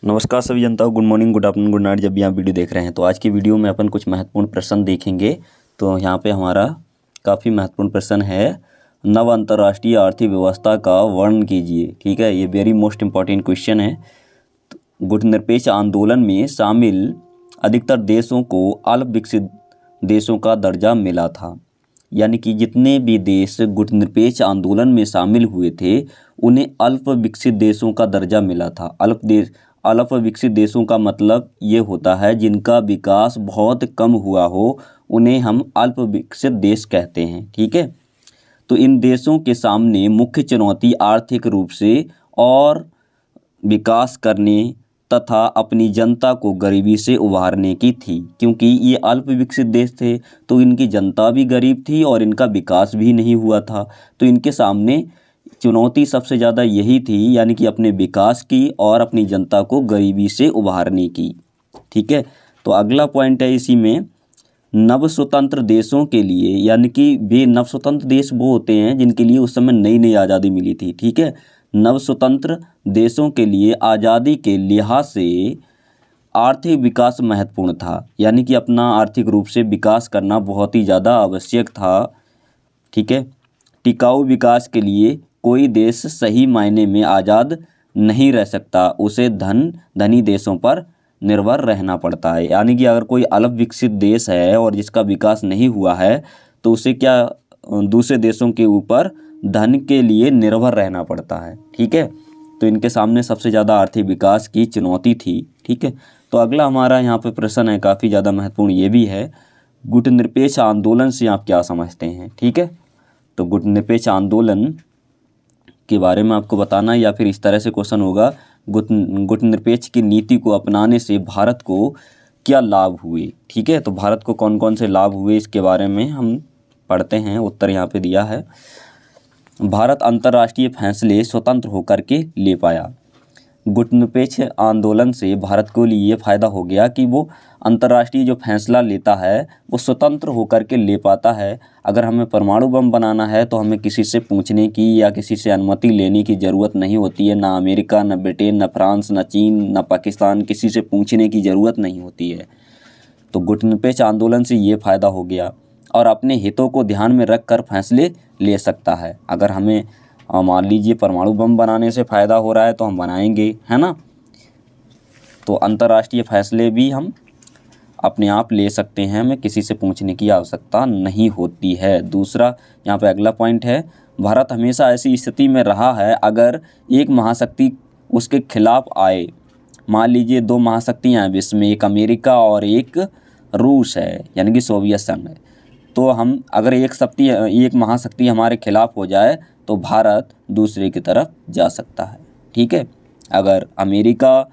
नमस्कार सभी जनताओं, good morning, good afternoon, good night. जब भी आप वीडियो देख रहे हैं तो आज की वीडियो में अपन कुछ महत्वपूर्ण प्रश्न देखेंगे। तो यहाँ पे हमारा काफ़ी महत्वपूर्ण प्रश्न है, नव अंतर्राष्ट्रीय आर्थिक व्यवस्था का वर्णन कीजिए। ठीक है, ये वेरी मोस्ट इम्पॉर्टेंट क्वेश्चन है। गुटनिरपेक्ष आंदोलन में शामिल अधिकतर देशों को अल्प विकसित देशों का दर्जा मिला था। यानी कि जितने भी देश गुटनिरपेक्ष आंदोलन में शामिल हुए थे उन्हें अल्प विकसित देशों का दर्जा मिला था। अल्प विकसित देशों का मतलब ये होता है जिनका विकास बहुत कम हुआ हो, उन्हें हम अल्प विकसित देश कहते हैं। ठीक है, तो इन देशों के सामने मुख्य चुनौती आर्थिक रूप से और विकास करने तथा अपनी जनता को गरीबी से उबारने की थी। क्योंकि ये अल्प विकसित देश थे तो इनकी जनता भी गरीब थी और इनका विकास भी नहीं हुआ था, तो इनके सामने चुनौती सबसे ज़्यादा यही थी, यानी कि अपने विकास की और अपनी जनता को गरीबी से उबारने की। ठीक है, तो अगला पॉइंट है इसी में, नव स्वतंत्र देशों के लिए, यानी कि वे नव स्वतंत्र देश वो होते हैं जिनके लिए उस समय नई नई आज़ादी मिली थी। ठीक है, नव स्वतंत्र देशों के लिए आज़ादी के लिहाज से आर्थिक विकास महत्वपूर्ण था, यानी कि अपना आर्थिक रूप से विकास करना बहुत ही ज़्यादा आवश्यक था। ठीक है, टिकाऊ विकास के लिए कोई देश सही मायने में आज़ाद नहीं रह सकता, उसे धनी देशों पर निर्भर रहना पड़ता है। यानी कि अगर कोई अल्प विकसित देश है और जिसका विकास नहीं हुआ है तो उसे क्या दूसरे देशों के ऊपर धन के लिए निर्भर रहना पड़ता है। ठीक है, तो इनके सामने सबसे ज़्यादा आर्थिक विकास की चुनौती थी। ठीक है, तो अगला हमारा यहाँ पे प्रश्न है, काफ़ी ज़्यादा महत्वपूर्ण ये भी है, गुटनिरपेक्ष आंदोलन से आप क्या समझते हैं। ठीक है, तो गुटनिरपेक्ष आंदोलन के बारे में आपको बताना, या फिर इस तरह से क्वेश्चन होगा, गुटनिरपेक्ष की नीति को अपनाने से भारत को क्या लाभ हुए। ठीक है, तो भारत को कौन कौन से लाभ हुए इसके बारे में हम पढ़ते हैं। उत्तर यहाँ पे दिया है, भारत अंतर्राष्ट्रीय फैसले स्वतंत्र होकर के ले पाया। गुटनिरपेक्ष आंदोलन से भारत को लिए ये फ़ायदा हो गया कि वो अंतर्राष्ट्रीय जो फैसला लेता है वो स्वतंत्र होकर के ले पाता है। अगर हमें परमाणु बम बनाना है तो हमें किसी से पूछने की या किसी से अनुमति लेने की ज़रूरत नहीं होती है। ना अमेरिका, न ब्रिटेन, न फ्रांस, न चीन, न पाकिस्तान, किसी से पूछने की ज़रूरत नहीं होती है। तो गुटनिरपेक्ष आंदोलन से ये फ़ायदा हो गया और अपने हितों को ध्यान में रख कर फैसले ले सकता है। अगर हमें मान लीजिए परमाणु बम बनाने से फ़ायदा हो रहा है तो हम बनाएंगे, है ना। तो अंतर्राष्ट्रीय फैसले भी हम अपने आप ले सकते हैं, हमें किसी से पूछने की आवश्यकता नहीं होती है। दूसरा यहाँ पे अगला पॉइंट है, भारत हमेशा ऐसी स्थिति में रहा है अगर एक महाशक्ति उसके खिलाफ आए। मान लीजिए दो महाशक्तियाँ हैं विश्व में, एक अमेरिका और एक रूस है, यानी कि सोवियत संघ है। तो हम अगर एक महाशक्ति हमारे खिलाफ हो जाए तो भारत दूसरे की तरफ जा सकता है। ठीक है, अगर अमेरिका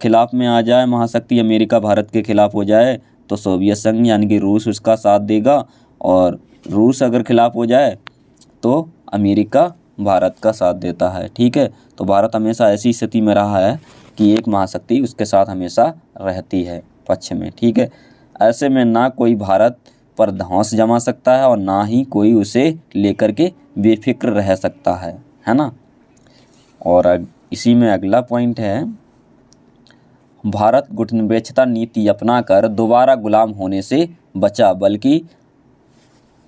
खिलाफ में आ जाए, महाशक्ति अमेरिका भारत के खिलाफ हो जाए तो सोवियत संघ यानी कि रूस उसका साथ देगा, और रूस अगर खिलाफ हो जाए तो अमेरिका भारत का साथ देता है। ठीक है, तो भारत हमेशा ऐसी स्थिति में रहा है कि एक महाशक्ति उसके साथ हमेशा रहती है पक्ष में। ठीक है, ऐसे में ना कोई भारत पर धौंस जमा सकता है और ना ही कोई उसे लेकर के बेफिक्र रह सकता है ना। और इसी में अगला पॉइंट है, भारत गुटनिरपेक्षता नीति अपनाकर दोबारा गुलाम होने से बचा, बल्कि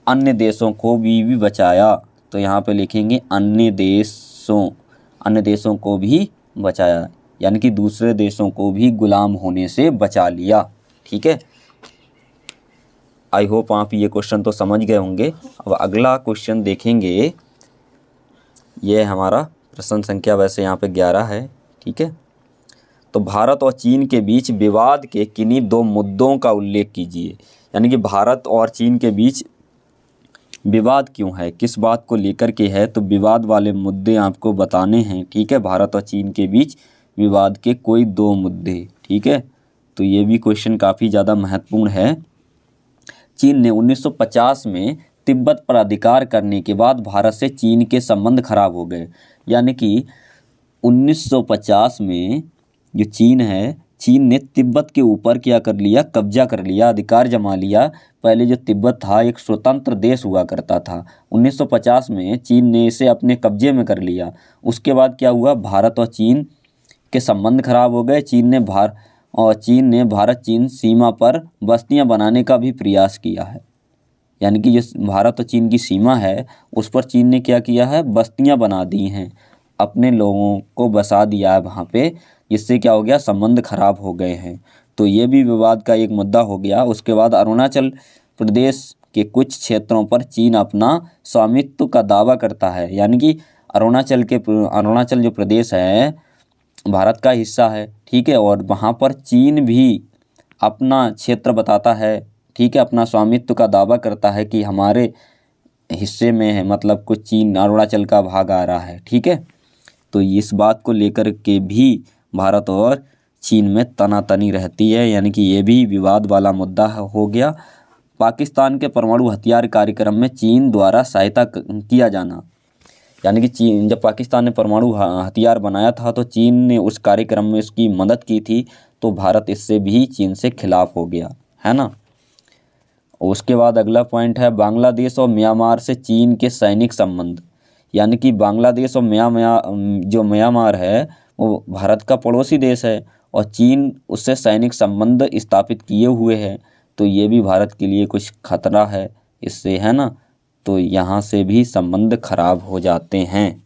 अन्य देशों को भी बचाया। तो यहाँ पे लिखेंगे अन्य देशों को भी बचाया, यानी कि दूसरे देशों को भी गुलाम होने से बचा लिया। ठीक है, आई होप आप ये क्वेश्चन तो समझ गए होंगे। अब अगला क्वेश्चन देखेंगे, ये हमारा प्रश्न संख्या वैसे यहाँ पे 11 है। ठीक है, तो भारत और चीन के बीच विवाद के किन्हीं दो मुद्दों का उल्लेख कीजिए। यानी कि भारत और चीन के बीच विवाद क्यों है, किस बात को लेकर के है, तो विवाद वाले मुद्दे आपको बताने हैं। ठीक है, भारत और चीन के बीच विवाद के कोई दो मुद्दे। ठीक है, तो ये भी क्वेश्चन काफ़ी ज़्यादा महत्वपूर्ण है। चीन ने 1950 में तिब्बत पर अधिकार करने के बाद भारत से चीन के संबंध खराब हो गए। यानी कि 1950 में जो चीन ने तिब्बत के ऊपर क्या कर लिया, कब्जा कर लिया, अधिकार जमा लिया। पहले जो तिब्बत था एक स्वतंत्र देश हुआ करता था, 1950 में चीन ने इसे अपने कब्जे में कर लिया। उसके बाद क्या हुआ, भारत और चीन के संबंध खराब हो गए। चीन ने भारत चीन सीमा पर बस्तियां बनाने का भी प्रयास किया है। यानी कि जो भारत और चीन की सीमा है उस पर चीन ने क्या किया है, बस्तियां बना दी हैं, अपने लोगों को बसा दिया है वहाँ पे, जिससे क्या हो गया, संबंध खराब हो गए हैं। तो ये भी विवाद का एक मुद्दा हो गया। उसके बाद अरुणाचल प्रदेश के कुछ क्षेत्रों पर चीन अपना स्वामित्व का दावा करता है। यानी कि अरुणाचल जो प्रदेश है भारत का हिस्सा है, ठीक है, और वहाँ पर चीन भी अपना क्षेत्र बताता है, ठीक है, अपना स्वामित्व का दावा करता है कि हमारे हिस्से में है, मतलब कुछ चीन अरुणाचल का भाग आ रहा है, ठीक है। तो इस बात को लेकर के भी भारत और चीन में तनातनी रहती है, यानी कि ये भी विवाद वाला मुद्दा हो गया। पाकिस्तान के परमाणु हथियार कार्यक्रम में चीन द्वारा सहायता किया जाना, यानी कि चीन जब पाकिस्तान ने परमाणु हथियार बनाया था तो चीन ने उस कार्यक्रम में उसकी मदद की थी, तो भारत इससे भी चीन से खिलाफ हो गया, है ना। उसके बाद अगला पॉइंट है बांग्लादेश और म्यांमार से चीन के सैनिक संबंध। यानी कि बांग्लादेश और म्यांमार है वो भारत का पड़ोसी देश है और चीन उससे सैनिक संबंध स्थापित किए हुए है, तो ये भी भारत के लिए कुछ खतरा है इससे, है ना। तो यहाँ से भी संबंध खराब हो जाते हैं।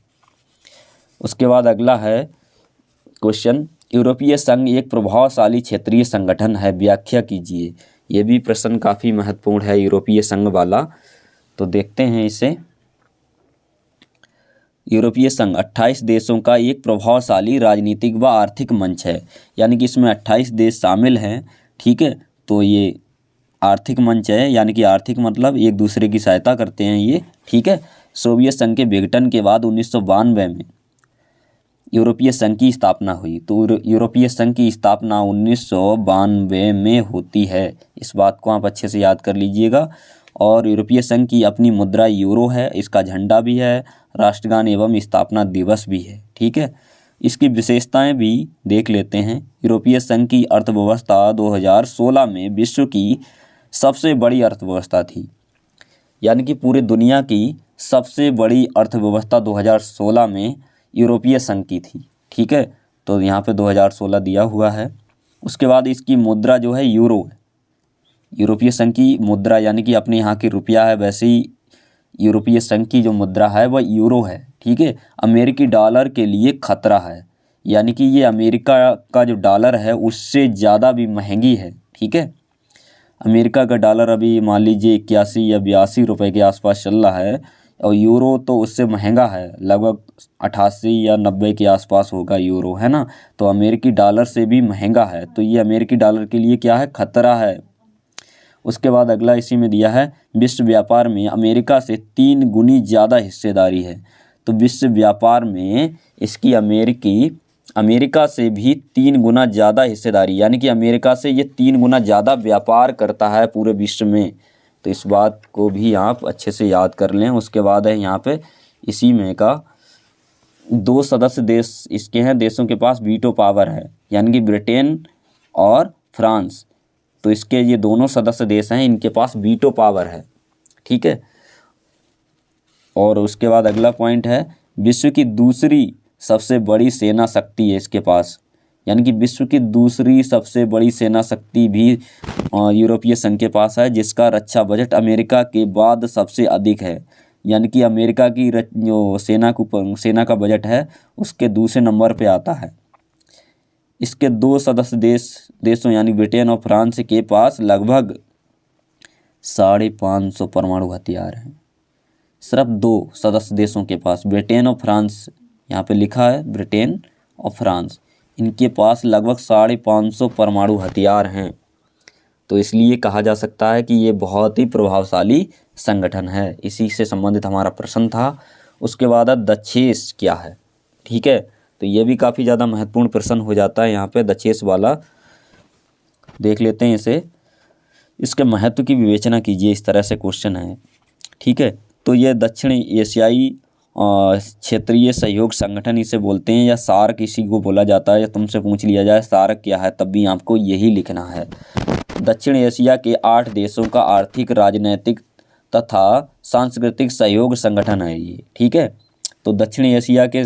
उसके बाद अगला है क्वेश्चन, यूरोपीय संघ एक प्रभावशाली क्षेत्रीय संगठन है, व्याख्या कीजिए। ये भी प्रश्न काफ़ी महत्वपूर्ण है यूरोपीय संघ वाला, तो देखते हैं इसे। यूरोपीय संघ 28 देशों का एक प्रभावशाली राजनीतिक व आर्थिक मंच है। यानी कि इसमें 28 देश शामिल हैं, ठीक है। तो ये आर्थिक मंच है, यानी कि आर्थिक मतलब एक दूसरे की सहायता करते हैं ये, ठीक है। सोवियत संघ के विघटन के बाद 1992 में यूरोपीय संघ की स्थापना हुई। तो यूरोपीय संघ की स्थापना 1992 में होती है, इस बात को आप अच्छे से याद कर लीजिएगा। और यूरोपीय संघ की अपनी मुद्रा यूरो है, इसका झंडा भी है, राष्ट्रगान एवं स्थापना दिवस भी है, ठीक है। इसकी विशेषताएं भी देख लेते हैं। यूरोपीय संघ की अर्थव्यवस्था 2016 में विश्व की सबसे बड़ी अर्थव्यवस्था थी। यानी कि पूरी दुनिया की सबसे बड़ी अर्थव्यवस्था 2016 में यूरोपीय संघ की थी, ठीक है। तो यहाँ पे 2016 दिया हुआ है। उसके बाद इसकी मुद्रा जो है यूरो है, यूरोपीय संघ की मुद्रा, यानी कि अपने यहाँ की रुपया है, वैसे ही यूरोपीय संघ की जो मुद्रा है वह यूरो है, ठीक है। अमेरिकी डॉलर के लिए खतरा है, यानी कि ये अमेरिका का जो डॉलर है उससे ज़्यादा भी महंगी है, ठीक है। अमेरिका का डॉलर अभी मान लीजिए 81 या 82 रुपए के आसपास चल रहा है, और यूरो तो उससे महंगा है, लगभग 88 या 90 के आसपास होगा यूरो, है ना। तो अमेरिकी डॉलर से भी महंगा है, तो ये अमेरिकी डॉलर के लिए क्या है, खतरा है। उसके बाद अगला इसी में दिया है, विश्व व्यापार में अमेरिका से 3 गुनी ज़्यादा हिस्सेदारी है। तो विश्व व्यापार में इसकी अमेरिका से भी 3 गुना ज़्यादा हिस्सेदारी, यानी कि अमेरिका से ये 3 गुना ज़्यादा व्यापार करता है पूरे विश्व में। तो इस बात को भी आप अच्छे से याद कर लें। उसके बाद है यहाँ पे इसी में का 2 सदस्य देश इसके हैं, देशों के पास वीटो पावर है, यानी कि ब्रिटेन और फ्रांस। तो इसके ये दोनों सदस्य देश हैं, इनके पास वीटो पावर है, ठीक है। और उसके बाद अगला पॉइंट है, विश्व की दूसरी सबसे बड़ी सेना शक्ति है इसके पास, यानी कि विश्व की दूसरी सबसे बड़ी सेना शक्ति भी यूरोपीय संघ के पास है, जिसका रक्षा बजट अमेरिका के बाद सबसे अधिक है। यानी कि अमेरिका की जो सेना का बजट है उसके दूसरे नंबर पे आता है। इसके 2 सदस्य देशों यानी ब्रिटेन और फ्रांस के पास लगभग 550 परमाणु हथियार हैं। सिर्फ 2 सदस्य देशों के पास, ब्रिटेन और फ्रांस, यहाँ पे लिखा है ब्रिटेन और फ्रांस, इनके पास लगभग 550 परमाणु हथियार हैं। तो इसलिए कहा जा सकता है कि ये बहुत ही प्रभावशाली संगठन है। इसी से संबंधित हमारा प्रश्न था। उसके बाद दक्षेस क्या है, ठीक है। तो ये भी काफ़ी ज़्यादा महत्वपूर्ण प्रश्न हो जाता है यहाँ पे, दक्षेस वाला देख लेते हैं इसे। इसके महत्व की विवेचना कीजिए, इस तरह से क्वेश्चन है, ठीक है। तो ये दक्षिण एशियाई क्षेत्रीय सहयोग संगठन इसे बोलते हैं, या सार्क इसी को बोला जाता है। या तुमसे पूछ लिया जाए सार्क क्या है, तब भी आपको यही लिखना है। दक्षिण एशिया के 8 देशों का आर्थिक, राजनैतिक तथा सांस्कृतिक सहयोग संगठन है ये, ठीक है। तो दक्षिण एशिया के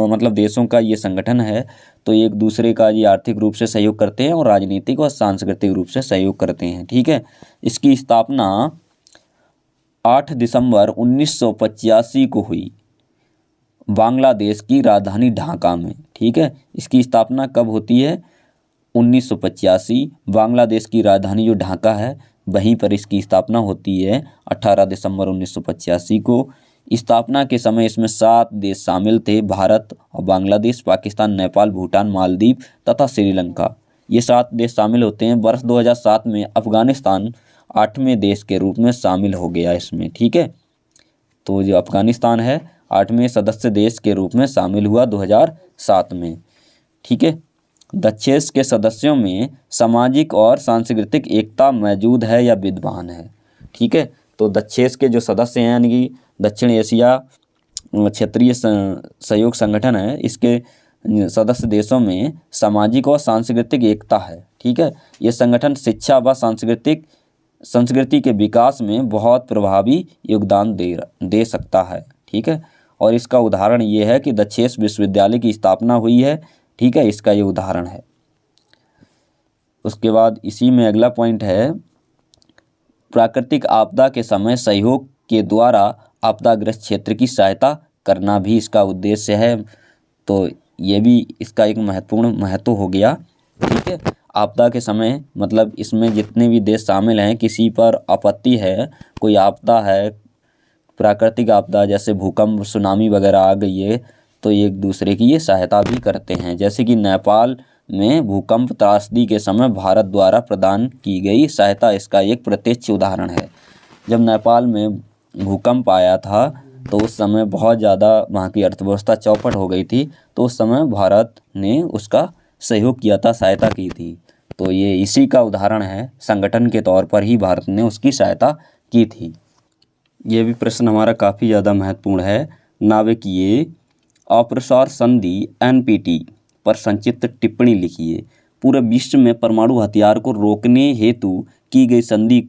मतलब देशों का ये संगठन है, तो एक दूसरे का ये आर्थिक रूप से सहयोग करते हैं और राजनीतिक और सांस्कृतिक रूप से सहयोग करते हैं। ठीक है, इसकी स्थापना 8 दिसंबर 1985 को हुई बांग्लादेश की राजधानी ढाका में। ठीक है, इसकी स्थापना कब होती है? 1985, बांग्लादेश की राजधानी जो ढाका है वहीं पर इसकी स्थापना होती है 18 दिसंबर 1985 को। स्थापना के समय इसमें 7 देश शामिल थे, भारत और बांग्लादेश, पाकिस्तान, नेपाल, भूटान, मालदीव तथा श्रीलंका। ये 7 देश शामिल होते हैं। वर्ष 2007 में अफगानिस्तान 8वें देश के रूप में शामिल हो गया इसमें। ठीक है, तो जो अफगानिस्तान है 8वें सदस्य देश के रूप में शामिल हुआ 2007 में। ठीक है, दक्षेस के सदस्यों में सामाजिक और सांस्कृतिक एकता मौजूद है या विद्यमान है। ठीक है, तो दक्षेस के जो सदस्य हैं यानी कि दक्षिण एशिया क्षेत्रीय सहयोग संगठन है, इसके सदस्य देशों में सामाजिक और सांस्कृतिक एकता है। ठीक है, ये संगठन शिक्षा व संस्कृति के विकास में बहुत प्रभावी योगदान दे सकता है। ठीक है, और इसका उदाहरण ये है कि दक्षेस विश्वविद्यालय की स्थापना हुई है। ठीक है, इसका ये उदाहरण है। उसके बाद इसी में अगला पॉइंट है, प्राकृतिक आपदा के समय सहयोग के द्वारा आपदाग्रस्त क्षेत्र की सहायता करना भी इसका उद्देश्य है। तो ये भी इसका एक महत्वपूर्ण महत्व हो गया। ठीक है, आपदा के समय मतलब इसमें जितने भी देश शामिल हैं, किसी पर आपत्ति है, कोई आपदा है, प्राकृतिक आपदा जैसे भूकंप, सुनामी वगैरह आ गई है, तो एक दूसरे की ये सहायता भी करते हैं। जैसे कि नेपाल में भूकंप त्रासदी के समय भारत द्वारा प्रदान की गई सहायता इसका एक प्रत्यक्ष उदाहरण है। जब नेपाल में भूकंप आया था तो उस समय बहुत ज़्यादा वहाँ की अर्थव्यवस्था चौपट हो गई थी, तो उस समय भारत ने उसका सहयोग किया था, सहायता की थी। तो ये इसी का उदाहरण है, संगठन के तौर पर ही भारत ने उसकी सहायता की थी। ये भी प्रश्न हमारा काफ़ी ज़्यादा महत्वपूर्ण है। नाभिकीय अप्रसार संधि NPT पर संक्षिप्त टिप्पणी लिखिए। पूरे विश्व में परमाणु हथियार को रोकने हेतु की गई संधि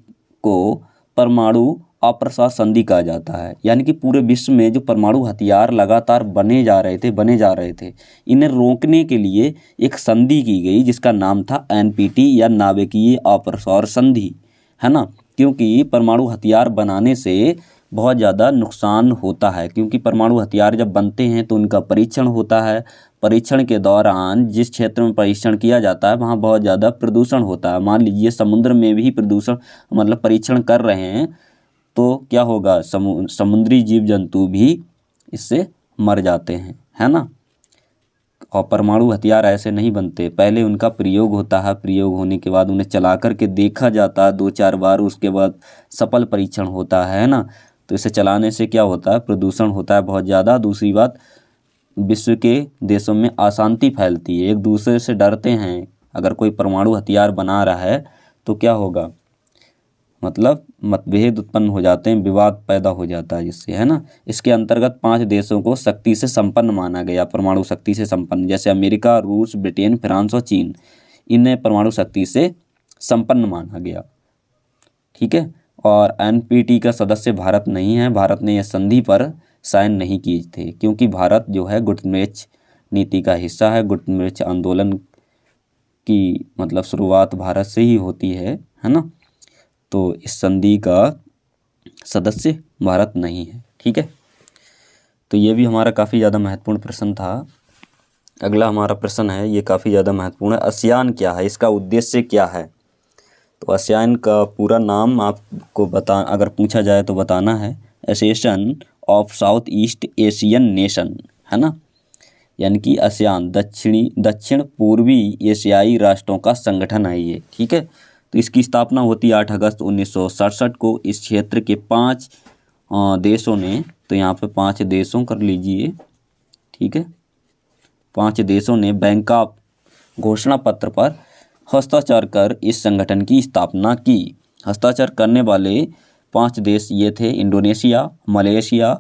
को परमाणु अप्रसार संधि कहा जाता है। यानी कि पूरे विश्व में जो परमाणु हथियार लगातार बने जा रहे थे, इन्हें रोकने के लिए एक संधि की गई जिसका नाम था NPT या नाभिकीय अप्रसार संधि, है ना। क्योंकि परमाणु हथियार बनाने से बहुत ज़्यादा नुकसान होता है, क्योंकि परमाणु हथियार जब बनते हैं तो उनका परीक्षण होता है। परीक्षण के दौरान जिस क्षेत्र में परीक्षण किया जाता है वहाँ बहुत ज़्यादा प्रदूषण होता है। मान लीजिए समुद्र में भी प्रदूषण मतलब परीक्षण कर रहे हैं तो क्या होगा, समुद्री जीव जंतु भी इससे मर जाते हैं, है ना। और परमाणु हथियार ऐसे नहीं बनते, पहले उनका प्रयोग होता है, प्रयोग होने के बाद उन्हें चला करके देखा जाता है 2-4 बार, उसके बाद सफल परीक्षण होता है ना। तो इसे चलाने से क्या होता है, प्रदूषण होता है बहुत ज़्यादा। दूसरी बात, विश्व के देशों में अशांति फैलती है, एक दूसरे से डरते हैं। अगर कोई परमाणु हथियार बना रहा है तो क्या होगा, मतलब मतभेद उत्पन्न हो जाते हैं, विवाद पैदा हो जाता है जिससे, है ना। इसके अंतर्गत 5 देशों को शक्ति से संपन्न माना गया, परमाणु शक्ति से संपन्न, जैसे अमेरिका, रूस, ब्रिटेन, फ्रांस और चीन, इन्हें परमाणु शक्ति से संपन्न माना गया। ठीक है, और NPT का सदस्य भारत नहीं है। भारत ने यह संधि पर साइन नहीं किए थे क्योंकि भारत जो है गुटनिरपेक्ष नीति का हिस्सा है। गुटनिरपेक्ष आंदोलन की मतलब शुरुआत भारत से ही होती है ना। तो इस संधि का सदस्य भारत नहीं है। ठीक है, तो ये भी हमारा काफ़ी ज़्यादा महत्वपूर्ण प्रश्न था। अगला हमारा प्रश्न है, ये काफ़ी ज़्यादा महत्वपूर्ण है, आसियान क्या है, इसका उद्देश्य क्या है। तो आसियान का पूरा नाम आपको अगर पूछा जाए तो बताना है, association of south east Asian nation, है ना। यानी कि आसियान दक्षिण पूर्वी एशियाई राष्ट्रों का संगठन है ये। ठीक है, तो इसकी स्थापना होती है 8 अगस्त 1967 को। इस क्षेत्र के 5 देशों ने, तो यहाँ पे 5 देशों कर लीजिए, ठीक है, 5 देशों ने बैंकॉक घोषणा पत्र पर हस्ताक्षर कर इस संगठन की स्थापना की। हस्ताक्षर करने वाले 5 देश ये थे, इंडोनेशिया, मलेशिया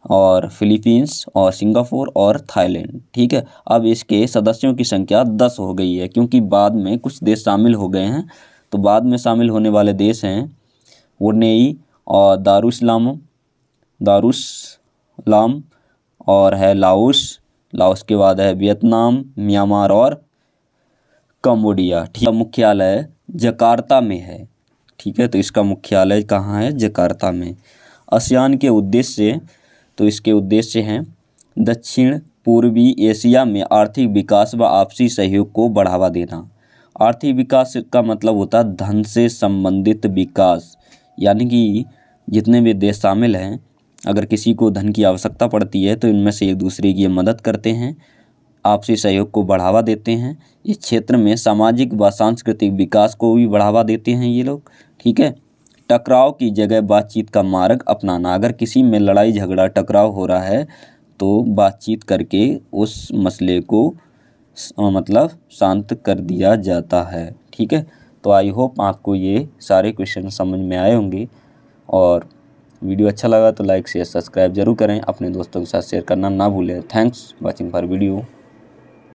और फिलीपींस और सिंगापुर और थाईलैंड। ठीक है, अब इसके सदस्यों की संख्या 10 हो गई है क्योंकि बाद में कुछ देश शामिल हो गए हैं। तो बाद में शामिल होने वाले देश हैं ब्रुनेई और दारुसलाम और है लाओस, लाओस के बाद है वियतनाम, म्यांमार और कंबोडिया। ठीक है, मुख्यालय जकार्ता में है। ठीक है, तो इसका मुख्यालय कहाँ है? जकार्ता में। आसियान के उद्देश्य, तो इसके उद्देश्य हैं दक्षिण पूर्वी एशिया में आर्थिक विकास व आपसी सहयोग को बढ़ावा देना। आर्थिक विकास का मतलब होता है धन से संबंधित विकास, यानी कि जितने भी देश शामिल हैं, अगर किसी को धन की आवश्यकता पड़ती है तो इनमें से एक दूसरे की मदद करते हैं, आपसी सहयोग को बढ़ावा देते हैं। इस क्षेत्र में सामाजिक व सांस्कृतिक विकास को भी बढ़ावा देते हैं ये लोग। ठीक है, टकराव की जगह बातचीत का मार्ग अपनाना। अगर किसी में लड़ाई झगड़ा टकराव हो रहा है तो बातचीत करके उस मसले को मतलब शांत कर दिया जाता है। ठीक है, तो आई होप आपको ये सारे क्वेश्चन समझ में आए होंगे, और वीडियो अच्छा लगा तो लाइक शेयर सब्सक्राइब जरूर करें, अपने दोस्तों के साथ शेयर करना ना भूलें। Thanks watching for video.